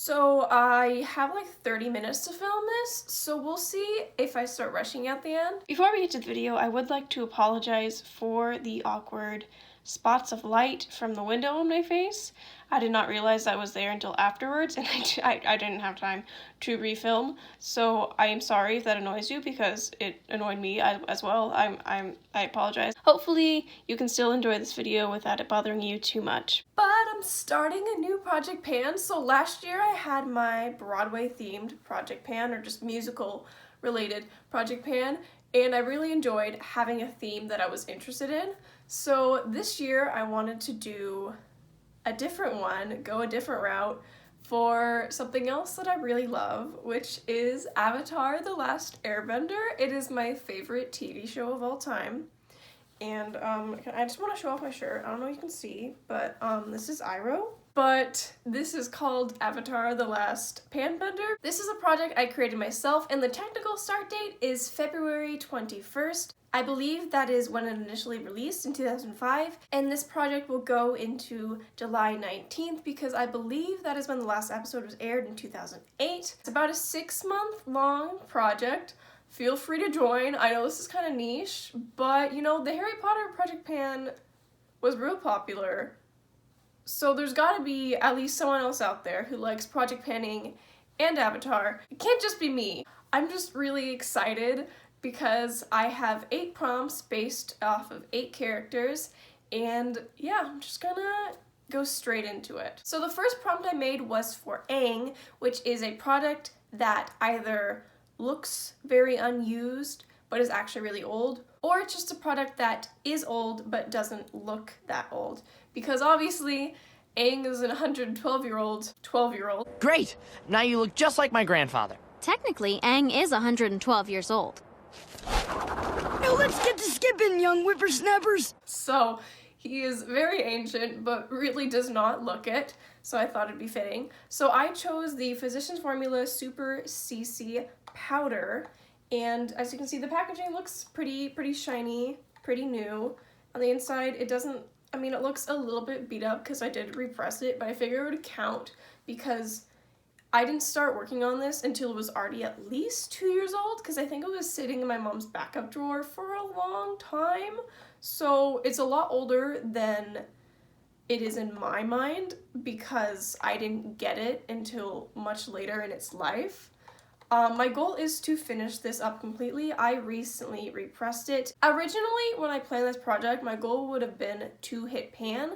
So I have like 30 minutes to film this, so we'll see if I start rushing at the end. Before we get to the video, I would like to apologize for the awkward spots of light from the window on my face. I did not realize that was there until afterwards, and I didn't have time to refilm, so I am sorry if that annoys you because it annoyed me as well. I apologize. Hopefully you can still enjoy this video without it bothering you too much. But I'm starting a new Project Pan. So last year I had my Broadway themed Project Pan, or just musical related Project Pan, and I really enjoyed having a theme that I was interested in. So this year I wanted to do a different one, go a different route for something else that I really love, which is Avatar: The Last Airbender. It is my favorite TV show of all time. And I just want to show off my shirt. I don't know if you can see, but this is Iroh. But this is called Avatar: The Last Panbender. This is a project I created myself, and the technical start date is February 21st. I believe that is when it initially released in 2005, and this project will go into July 19th because I believe that is when the last episode was aired in 2008. It's about a 6-month-long project. Feel free to join. I know this is kind of niche, but you know, the Harry Potter Project Pan was real popular. So there's gotta be at least someone else out there who likes project panning and Avatar. It can't just be me. I'm just really excited because I have 8 prompts based off of 8 characters, and yeah, I'm just gonna go straight into it. So the first prompt I made was for Aang, which is a product that either looks very unused but is actually really old, or it's just a product that is old but doesn't look that old. Because obviously, Aang is an 112-year-old 12-year-old. Great! Now you look just like my grandfather. Technically, Aang is 112 years old. Now let's get to skipping, young whippersnappers! So, he is very ancient, but really does not look it, so I thought it'd be fitting. So I chose the Physicians Formula Super CC Powder, and as you can see, the packaging looks pretty shiny, pretty new. On the inside, it doesn't, I mean, it looks a little bit beat up because I did repress it, but I figured it would count because I didn't start working on this until it was already at least 2 years old, because I think it was sitting in my mom's backup drawer for a long time. So it's a lot older than it is in my mind because I didn't get it until much later in its life. My goal is to finish this up completely. I recently repressed it. Originally, when I planned this project, my goal would have been to hit pan,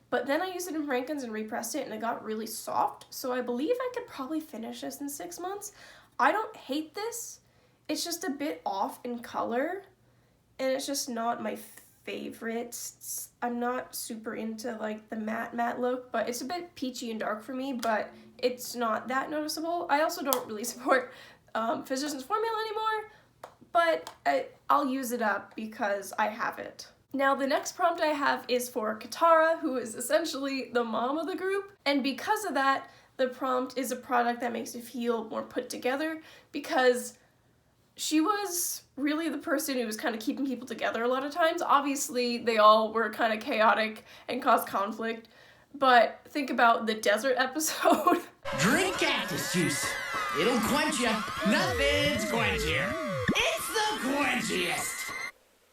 but then I used it in Frankens and repressed it and it got really soft, so I believe I could probably finish this in 6 months. I don't hate this. It's just a bit off in color, and it's just not my favorite. I'm not super into like the matte look, but it's a bit peachy and dark for me, but it's not that noticeable. I also don't really support Physicians Formula anymore, but I'll use it up because I have it. Now the next prompt I have is for Katara, who is essentially the mom of the group, and because of that, the prompt is a product that makes me feel more put together because she was really the person who was kind of keeping people together a lot of times. Obviously, they all were kind of chaotic and caused conflict, but think about the desert episode. Drink cactus juice. It'll quench you. Nothing's quenchier. It's the quenchiest.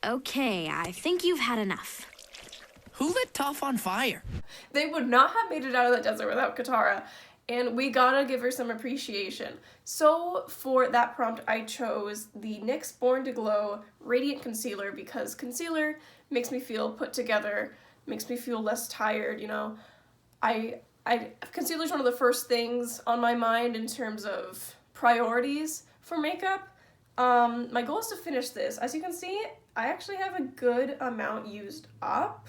Okay, I think you've had enough. Who lit Toph on fire? They would not have made it out of the desert without Katara, and we gotta give her some appreciation. So for that prompt, I chose the NYX Born to Glow Radiant Concealer because concealer makes me feel put together, makes me feel less tired, you know. Concealer is one of the first things on my mind in terms of priorities for makeup. My goal is to finish this. As you can see, I actually have a good amount used up.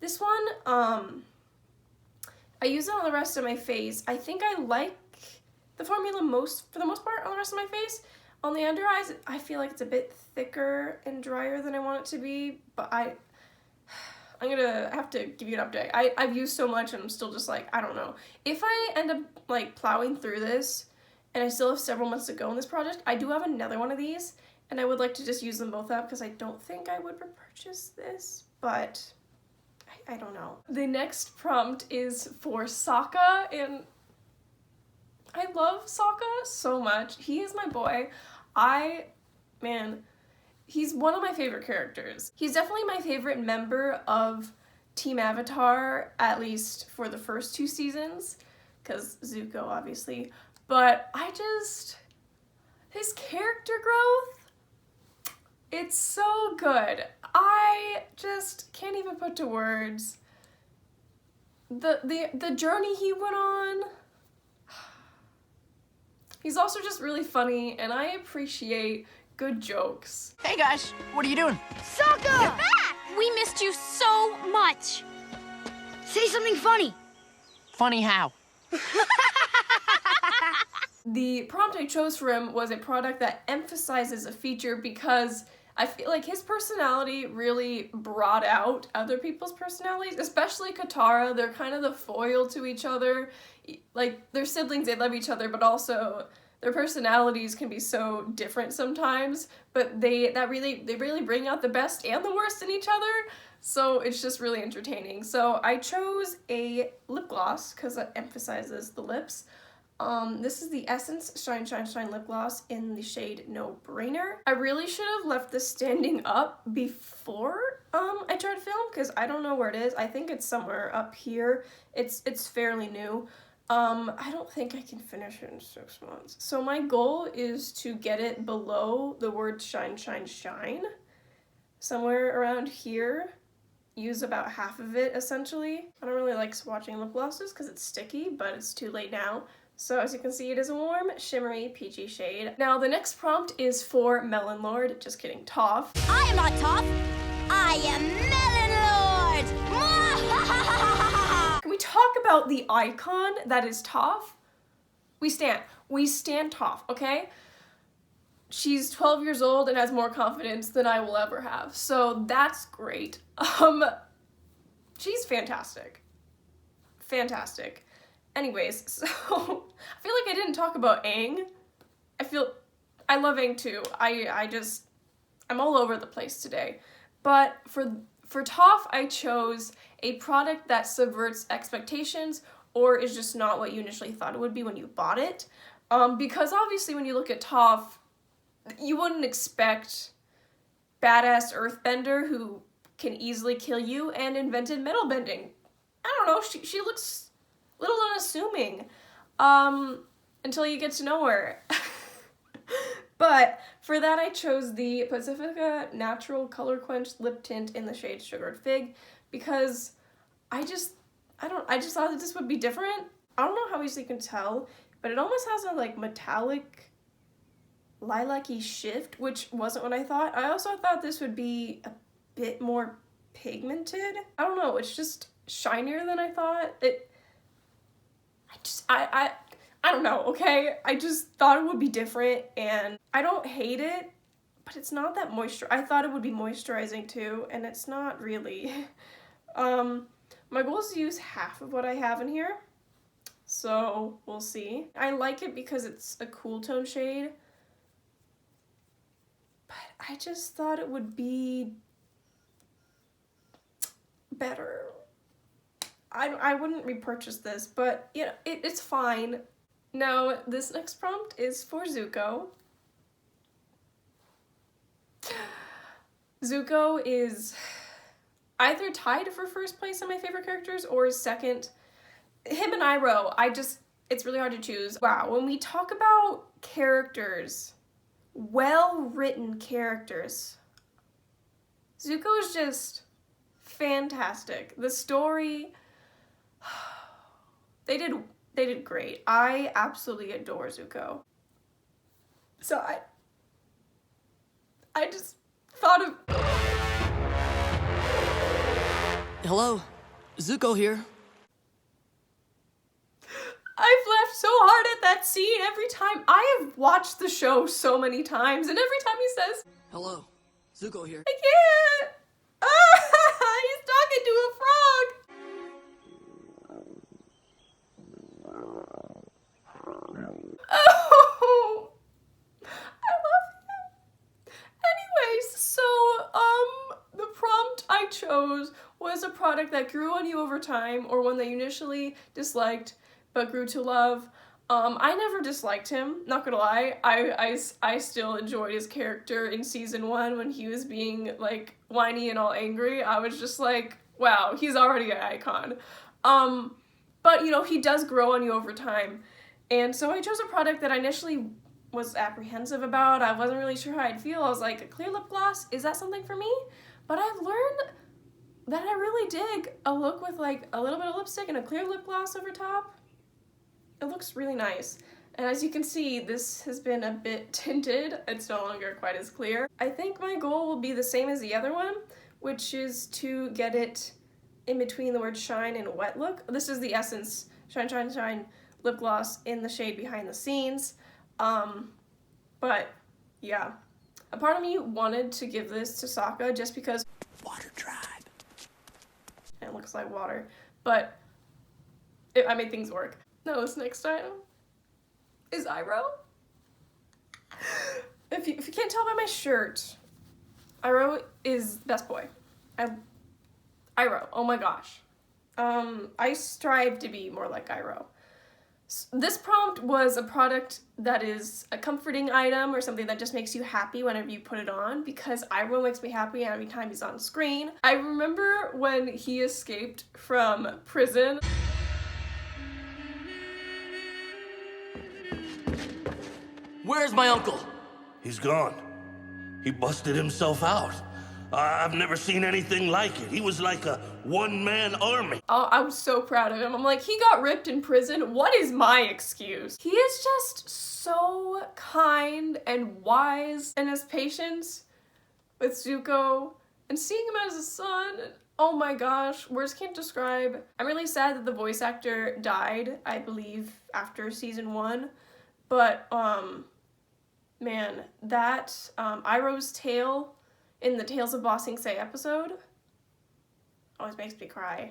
This one, I use it on the rest of my face. I think I like the formula for the most part on the rest of my face. On the under eyes, I feel like it's a bit thicker and drier than I want it to be, but I'm gonna have to give you an update. I've used so much and I'm still just like, I don't know. If I end up like plowing through this and I still have several months to go in this project, I do have another one of these and I would like to just use them both up because I don't think I would repurchase this, but I don't know. The next prompt is for Sokka, and I love Sokka so much. He is my boy. Man, he's one of my favorite characters. He's definitely my favorite member of Team Avatar, at least for the first 2 seasons, because Zuko, obviously. But his character growth, it's so good. I just can't even put to words the journey he went on. He's also just really funny, and I appreciate good jokes. Hey guys, what are you doing? Sokka! We missed you so much. Say something funny. Funny how? The prompt I chose for him was a product that emphasizes a feature because I feel like his personality really brought out other people's personalities, especially Katara. They're kind of the foil to each other. Like, they're siblings, they love each other, but also their personalities can be so different sometimes, but they really bring out the best and the worst in each other, so it's just really entertaining. So I chose a lip gloss because it emphasizes the lips. This is the Essence Shine Shine Shine lip gloss in the shade No Brainer. I really should have left this standing up before I tried to film, because I don't know where it is. I think it's somewhere up here. It's fairly new. I don't think I can finish it in 6 months. So my goal is to get it below the word shine, shine, shine. Somewhere around here. Use about half of it, essentially. I don't really like swatching lip glosses because it's sticky, but it's too late now. So as you can see, it is a warm, shimmery, peachy shade. Now the next prompt is for Melon Lord. Just kidding, Toph. I am not Toph. I am Melon Lord. Can we talk about the icon that is Toph? We stand Toph, okay? She's 12 years old and has more confidence than I will ever have. So that's great. She's fantastic. Fantastic. Anyways, so I feel like I didn't talk about Aang. I love Aang too. I'm all over the place today. But for Toph, I chose a product that subverts expectations or is just not what you initially thought it would be when you bought it. Because obviously when you look at Toph, you wouldn't expect badass earthbender who can easily kill you and invented metal bending. I don't know, she looks a little unassuming until you get to know her. But for that I chose the Pacifica Natural Color Quench Lip Tint in the shade Sugared Fig because I just thought that this would be different. I don't know how easily you can tell, but it almost has a like metallic lilac-y shift, which wasn't what I thought. I also thought this would be a bit more pigmented. I don't know, it's just shinier than I thought. I don't know, okay? I just thought it would be different, and I don't hate it, but it's not that I thought it would be moisturizing too, and it's not really. My goal is to use half of what I have in here, so we'll see. I like it because it's a cool tone shade, but I just thought it would be better. I wouldn't repurchase this, but you know, it's fine. Now, this next prompt is for Zuko. Zuko is either tied for first place in my favorite characters or is second. Him and Iroh, it's really hard to choose. Wow, when we talk about characters, well-written characters, Zuko is just fantastic. The story, they did great. I absolutely adore Zuko. So I just thought of... Hello, Zuko here. I've laughed so hard at that scene every time. I have watched the show so many times, and every time he says, Hello, Zuko here. I can't. He's talking to a frog. Oh, I love him. Anyways, so the prompt I chose was a product that grew on you over time, or one that you initially disliked but grew to love. I never disliked him, not gonna lie. I still enjoyed his character in season 1 when he was being like whiny and all angry. I was just like, wow, he's already an icon. But you know, he does grow on you over time. And so I chose a product that I initially was apprehensive about. I wasn't really sure how I'd feel. I was like, a clear lip gloss, is that something for me? But I've learned that I really dig a look with like a little bit of lipstick and a clear lip gloss over top. It looks really nice. And as you can see, this has been a bit tinted. It's no longer quite as clear. I think my goal will be the same as the other one, which is to get it in between the word shine and wet look. This is the Essence Shine Shine Shine lip gloss in the shade Behind the Scenes. But yeah, a part of me wanted to give this to Sokka just because Water tribe. it looks like water, but I made things work. Now this next item is Iroh. If you can't tell by my shirt, Iroh is best boy. Iroh, oh my gosh. I strive to be more like Iroh. This prompt was a product that is a comforting item or something that just makes you happy whenever you put it on, because Iroh makes me happy every time he's on screen. I remember when he escaped from prison. Where's my uncle? He's gone. He busted himself out. I've never seen anything like it. He was like a one-man army. Oh, I'm so proud of him. I'm like, he got ripped in prison. What is my excuse? He is just so kind and wise, and his patience with Zuko and seeing him as a son. Oh my gosh, words can't describe. I'm really sad that the voice actor died, I believe, after season 1. But, man, that Iroh's tale in the Tales of Ba Sing Se episode always makes me cry.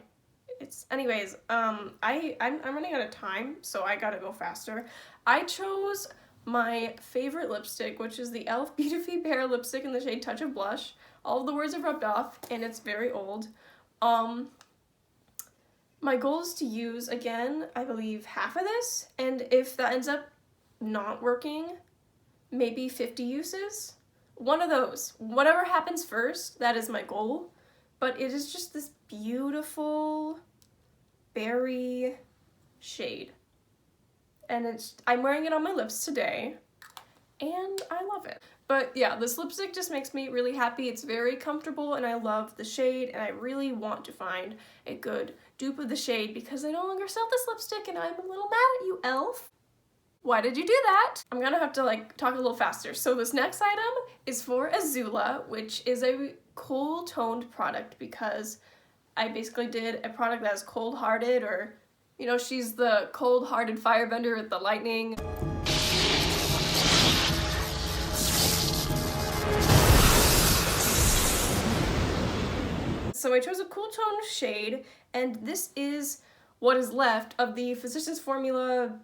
Anyways, I'm running out of time, so I gotta go faster. I chose my favorite lipstick, which is the e.l.f. Beauty Pear lipstick in the shade Touch of Blush. All of the words have rubbed off, and it's very old. My goal is to use, again, I believe half of this, and if that ends up not working, maybe 50 uses. One of those. Whatever happens first, that is my goal. But it is just this beautiful berry shade. And I'm wearing it on my lips today, and I love it. But yeah, this lipstick just makes me really happy. It's very comfortable, and I love the shade, and I really want to find a good dupe of the shade because they no longer sell this lipstick, and I'm a little mad at you, e.l.f. Why did you do that? I'm gonna have to like talk a little faster. So this next item is for Azula, which is a cool toned product because I basically did a product that is cold-hearted, or, you know, she's the cold-hearted firebender with the lightning. So I chose a cool toned shade, and this is what is left of the Physicians Formula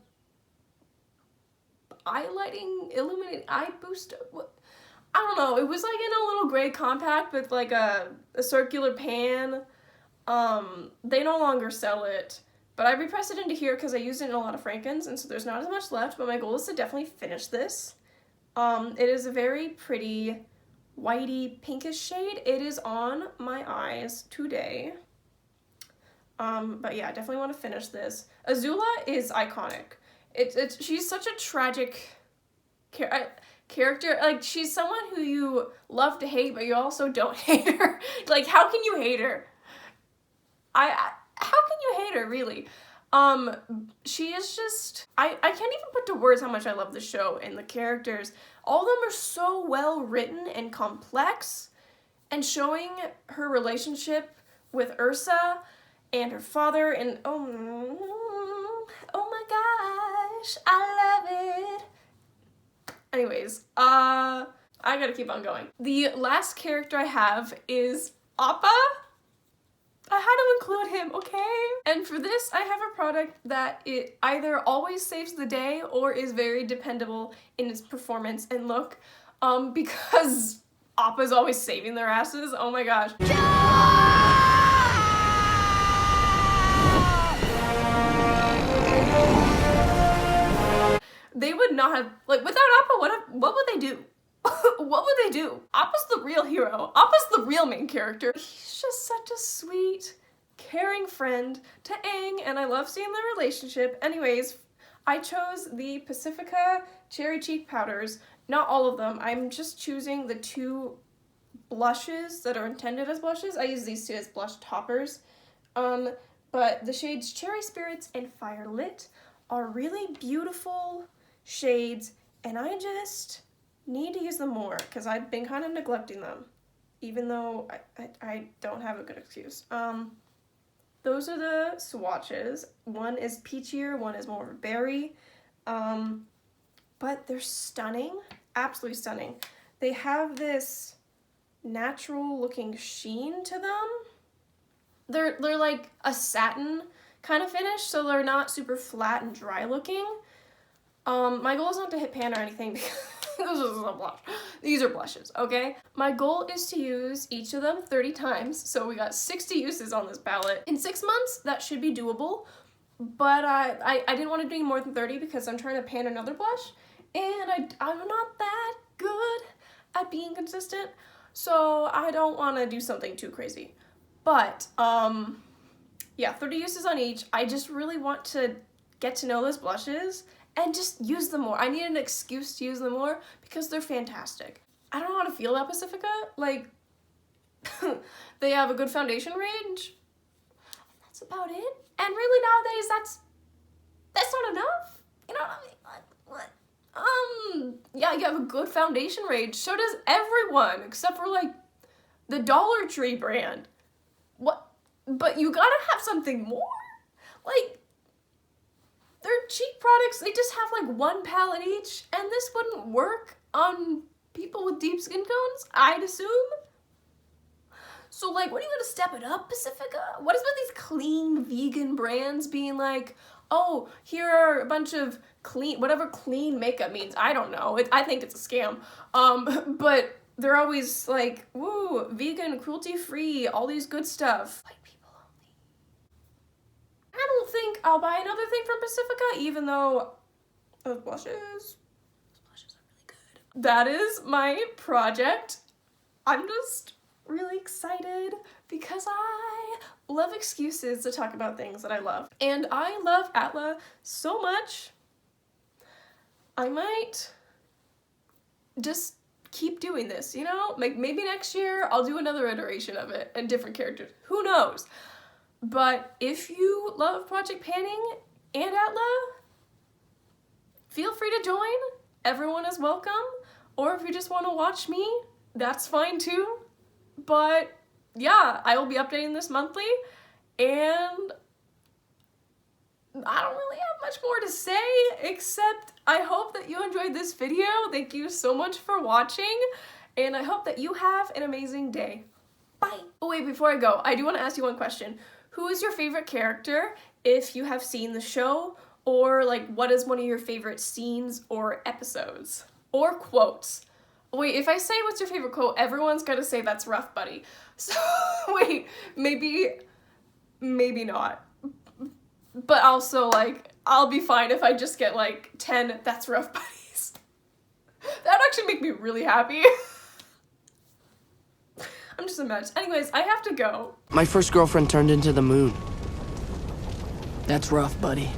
eye lighting, illuminating eye booster. What? I don't know. It was like in a little gray compact with like a circular pan. They no longer sell it, but I repressed it into here because I used it in a lot of Frankens, and so there's not as much left, but my goal is to definitely finish this. It is a very pretty whitey pinkish shade. It is on my eyes today. But yeah, I definitely want to finish this. Azula is iconic. She's such a tragic character. Like, she's someone who you love to hate, but you also don't hate her. Like, how can you hate her? How can you hate her, really? She is just, I can't even put to words how much I love the show and the characters. All of them are so well written and complex, and showing her relationship with Ursa and her father, and oh my gosh, I love it. Anyways, I gotta keep on going. The last character I have is Appa. I had to include him, okay? And for this, I have a product that it either always saves the day or is very dependable in its performance and look, because Appa's always saving their asses. Oh my gosh. they would not have, like, without Appa, what would they do? What would they do? Appa's the real hero. Appa's the real main character. He's just such a sweet, caring friend to Aang, and I love seeing their relationship. Anyways, I chose the Pacifica Cherry Cheek Powders. Not all of them. I'm just choosing the 2 blushes that are intended as blushes. I use these 2 as blush toppers. But the shades Cherry Spirits and Firelit are really beautiful shades, and I just need to use them more because I've been kind of neglecting them, even though I don't have a good excuse. Those are the swatches. One is peachier, one is more of a berry, but they're stunning, absolutely stunning. They have this natural looking sheen to them. They're like a satin kind of finish, so they're not super flat and dry looking. My goal is not to hit pan or anything because this is a blush. These are blushes, okay? My goal is to use each of them 30 times, so we got 60 uses on this palette. In 6 months, that should be doable, but I didn't want to do any more than 30 because I'm trying to pan another blush, and I'm not that good at being consistent, so I don't want to do something too crazy. But, yeah, 30 uses on each. I just really want to get to know those blushes and just use them more. I need an excuse to use them more because they're fantastic. I don't know how to feel about Pacifica. Like, they have a good foundation range. That's about it. And really nowadays, that's not enough. You know what I mean? What? Yeah, you have a good foundation range. So does everyone, except for, like, the Dollar Tree brand. What? But you gotta have something more. Like, they're cheap products. They just have like 1 palette each, and this wouldn't work on people with deep skin tones, I'd assume. So like, what are you gonna step it up, Pacifica? What is with these clean vegan brands being like, oh, here are a bunch of clean, whatever clean makeup means. I don't know. I think it's a scam. But they're always like, woo, vegan, cruelty-free, all these good stuff. White people only. I don't think I'll buy another thing from Pacifica, even though those blushes are really good. That is my project. I'm just really excited because I love excuses to talk about things that I love. And I love Atla so much, I might just keep doing this, you know? Like maybe next year I'll do another iteration of it and different characters. Who knows? But if you love Project Panning and Atla, feel free to join. Everyone is welcome. Or if you just want to watch me, that's fine too. But yeah, I will be updating this monthly, and I don't really have much more to say, except I hope that you enjoyed this video. Thank you so much for watching, and I hope that you have an amazing day. Bye! Oh wait, before I go, I do want to ask you one question. Who is your favorite character if you have seen the show, or like what is one of your favorite scenes or episodes? Or quotes? Wait, if I say what's your favorite quote, everyone's gonna say that's rough, buddy. So, wait, maybe not. But also, like, I'll be fine if I just get, like, 10 that's rough buddies. That would actually make me really happy. I'm just a mess. Anyways, I have to go. My first girlfriend turned into the moon. That's rough, buddy.